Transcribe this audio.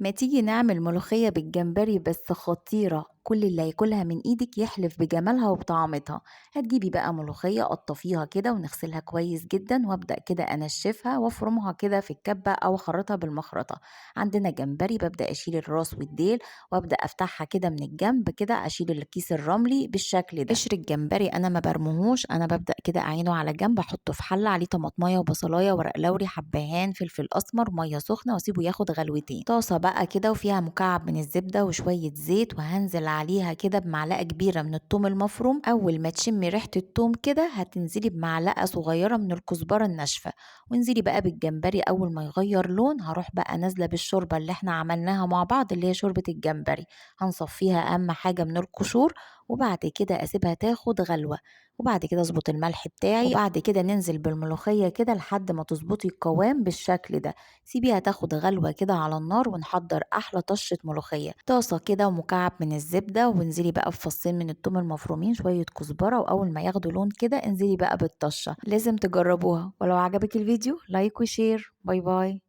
ما تيجي نعمل ملوخية بالجمبري بس خطيرة، كل اللي هياكلها من ايدك يحلف بجمالها وبطعمتها. هتجيبي بقى ملوخية قطفيها كده ونغسلها كويس جدا، وابدأ كده انشفها وافرمها كده في الكبة او اخرطها بالمخرطة. عندنا جمبري ببدأ اشيل الراس والديل، وابدأ افتحها كده من الجنب كده، اشيل الكيس الرملي بالشكل ده. قشر الجمبري انا ما برموهوش، انا ببدأ كده اعينه على جنب، احطه في حلة عليه طماطمية وبصلاية ورق لوري حبهان فلفل اسمر مية سخنة، واسيبه ياخد غلوتين. طاسة بقى كده وفيها مكعب من الزبدة وشوية زيت، وهنزل عليها كده بمعلقة كبيرة من الثوم المفروم. أول ما تشمي ريحة الثوم كده هتنزلي بمعلقة صغيرة من الكزبرة الناشفة، وانزلي بقى بالجمبري. أول ما يغير لون هروح بقى نازلة بالشوربة اللي احنا عملناها مع بعض، اللي هي شوربة الجمبري. هنصفيها أهم حاجة من القشور، وبعد كده أسيبها تاخد غلوة، وبعد كده اظبط الملح بتاعي، وبعد كده ننزل بالملوخية كده لحد ما تظبطي القوام بالشكل ده. سيبيها تاخد غلوة كده على النار، ونحضر أحلى طشة ملوخية. طاسة كده ومكعب من الزبدة، وانزلي بقى بفصين من التوم المفرومين، شوية كزبرة، وأول ما ياخدوا لون كده انزلي بقى بالطشة. لازم تجربوها، ولو عجبك الفيديو لايك وشير. باي باي.